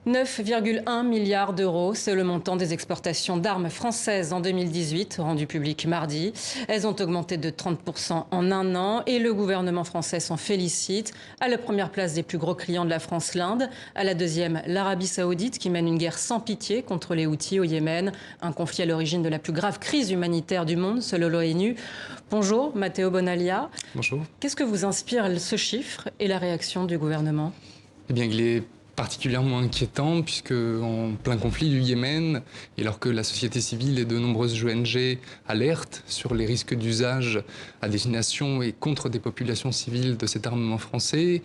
9,1 milliards d'euros, c'est le montant des exportations d'armes françaises en 2018, rendu public mardi. Elles ont augmenté de 30% en un an et le gouvernement français s'en félicite. À la première place des plus gros clients de la France, l'Inde. À la deuxième, l'Arabie Saoudite qui mène une guerre sans pitié contre les Houthis au Yémen. Un conflit à l'origine de la plus grave crise humanitaire du monde, selon l'ONU. Bonjour, Matteo Bonaglia. Bonjour. Qu'est-ce que vous inspire ce chiffre et la réaction du gouvernement? Eh bien, il est particulièrement inquiétant puisque en plein conflit du Yémen, et alors que la société civile et de nombreuses ONG alertent sur les risques d'usage à destination et contre des populations civiles de cet armement français,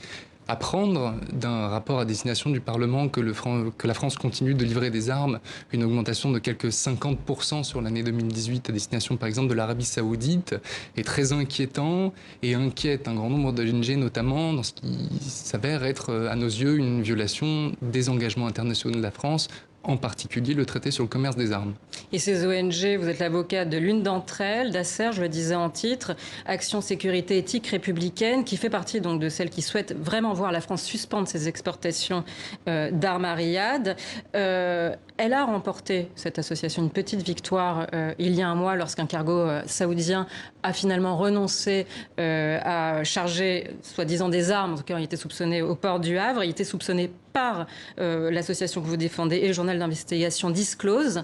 apprendre d'un rapport à destination du Parlement que la France continue de livrer des armes, une augmentation de quelques 50% sur l'année 2018 à destination par exemple de l'Arabie Saoudite, est très inquiétant et inquiète un grand nombre d'ONG, notamment dans ce qui s'avère être à nos yeux une violation des engagements internationaux de la France, en particulier le traité sur le commerce des armes. Et ces ONG, vous êtes l'avocat de l'une d'entre elles, d'Acer, je le disais en titre, Action Sécurité Éthique Républicaine, qui fait partie donc de celles qui souhaitent vraiment voir la France suspendre ses exportations d'armes à Riyad. Elle a remporté, cette association, une petite victoire il y a un mois lorsqu'un cargo saoudien a finalement renoncé à charger, soi-disant, des armes. En tout cas, il était soupçonné au port du Havre. Il était soupçonné par l'association que vous défendez et le journal d'investigation Disclose.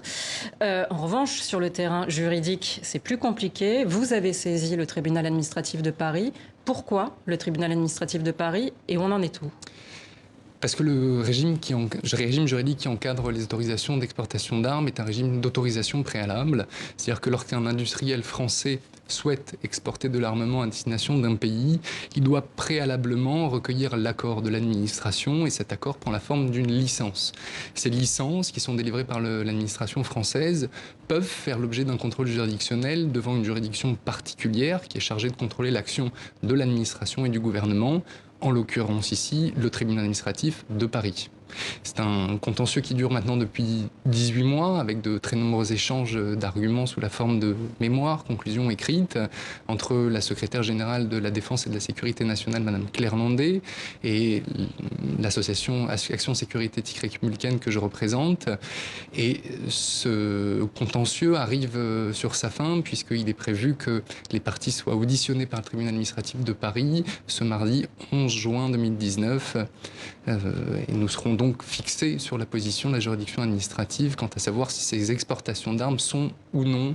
En revanche, sur le terrain juridique, c'est plus compliqué. Vous avez saisi le tribunal administratif de Paris. Pourquoi le tribunal administratif de Paris et on en est où? Parce que le régime juridique qui encadre les autorisations d'exportation d'armes est un régime d'autorisation préalable. C'est-à-dire que lorsqu'un industriel français souhaite exporter de l'armement à destination d'un pays, il doit préalablement recueillir l'accord de l'administration et cet accord prend la forme d'une licence. Ces licences, qui sont délivrées par l'administration française, peuvent faire l'objet d'un contrôle juridictionnel devant une juridiction particulière qui est chargée de contrôler l'action de l'administration et du gouvernement, en l'occurrence ici, le tribunal administratif de Paris. C'est un contentieux qui dure maintenant depuis 18 mois, avec de très nombreux échanges d'arguments sous la forme de mémoires, conclusions écrites, entre la secrétaire générale de la Défense et de la Sécurité nationale, Madame Claire Landais, et l'association Action Sécurité Éthique Républicaine que je représente. Et ce contentieux arrive sur sa fin, puisqu'il est prévu que les parties soient auditionnées par le tribunal administratif de Paris ce mardi 11 juin 2019. Et nous serons donc fixés sur la position de la juridiction administrative quant à savoir si ces exportations d'armes sont ou non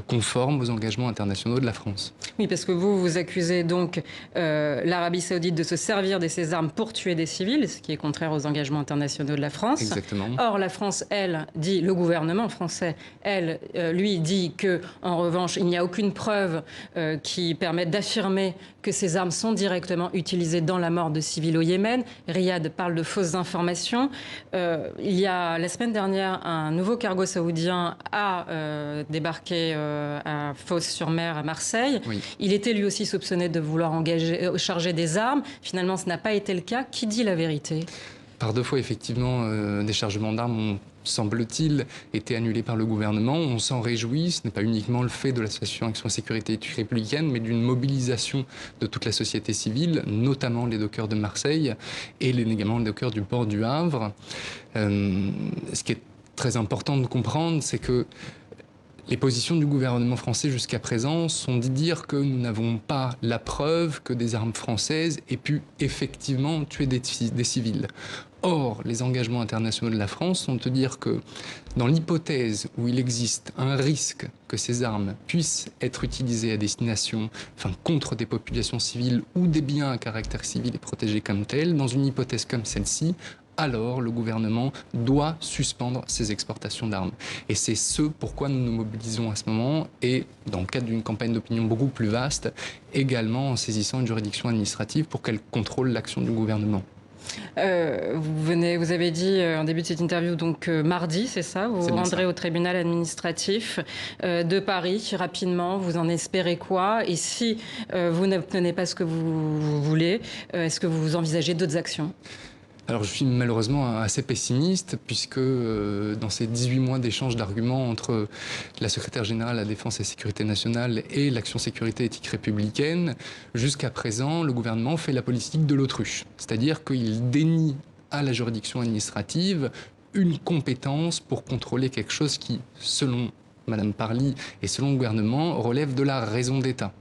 conformes aux engagements internationaux de la France. Oui, parce que vous accusez donc l'Arabie Saoudite de se servir de ces armes pour tuer des civils, ce qui est contraire aux engagements internationaux de la France. Exactement. Or, la France, elle, dit, le gouvernement français, lui, dit que, en revanche, il n'y a aucune preuve qui permette d'affirmer que ces armes sont directement utilisées dans la mort de civils au Yémen. Riyad parle de fausses informations. Il y a, la semaine dernière, un nouveau cargo saoudien a débarqué à Fos-sur-Mer, à Marseille. Oui. Il était lui aussi soupçonné de vouloir charger des armes. Finalement, ce n'a pas été le cas. Qui dit la vérité? Par deux fois, effectivement, des chargements d'armes ont, semble-t-il, été annulés par le gouvernement. On s'en réjouit. Ce n'est pas uniquement le fait de l'association Action Sécurité Éthique Républicaine, mais d'une mobilisation de toute la société civile, notamment les dockers de Marseille et également les dockers du port du Havre. Ce qui est très important de comprendre, c'est que les positions du gouvernement français jusqu'à présent sont de dire que nous n'avons pas la preuve que des armes françaises aient pu effectivement tuer des civils. Or, les engagements internationaux de la France sont de dire que dans l'hypothèse où il existe un risque que ces armes puissent être utilisées à destination, contre des populations civiles ou des biens à caractère civil et protégés comme tels, dans une hypothèse comme celle-ci, alors le gouvernement doit suspendre ses exportations d'armes. Et c'est ce pourquoi nous nous mobilisons à ce moment et, dans le cadre d'une campagne d'opinion beaucoup plus vaste, également en saisissant une juridiction administrative pour qu'elle contrôle l'action du gouvernement. Vous avez dit en début de cette interview, donc mardi, c'est ça? Vous vous rendrez au tribunal administratif de Paris rapidement. Vous en espérez quoi? Et si vous n'obtenez pas ce que vous voulez, est-ce que vous envisagez d'autres actions? Alors je suis malheureusement assez pessimiste puisque dans ces 18 mois d'échange d'arguments entre la secrétaire générale à la Défense et la Sécurité nationale et l'Action Sécurité Éthique Républicaine, jusqu'à présent, le gouvernement fait la politique de l'autruche. C'est-à-dire qu'il dénie à la juridiction administrative une compétence pour contrôler quelque chose qui, selon Madame Parly et selon le gouvernement, relève de la raison d'État.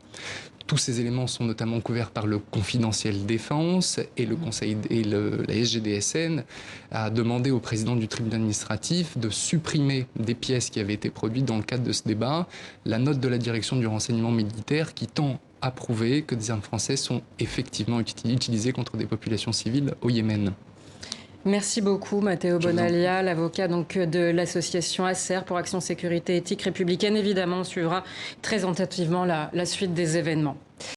Tous ces éléments sont notamment couverts par le confidentiel défense et la SGDSN a demandé au président du tribunal administratif de supprimer des pièces qui avaient été produites dans le cadre de ce débat, la note de la direction du renseignement militaire qui tend à prouver que des armes françaises sont effectivement utilisées contre des populations civiles au Yémen. Merci beaucoup Matteo Bonaglia, l'avocat donc de l'association ACER pour Action Sécurité Éthique Républicaine. Évidemment, on suivra très attentivement la suite des événements.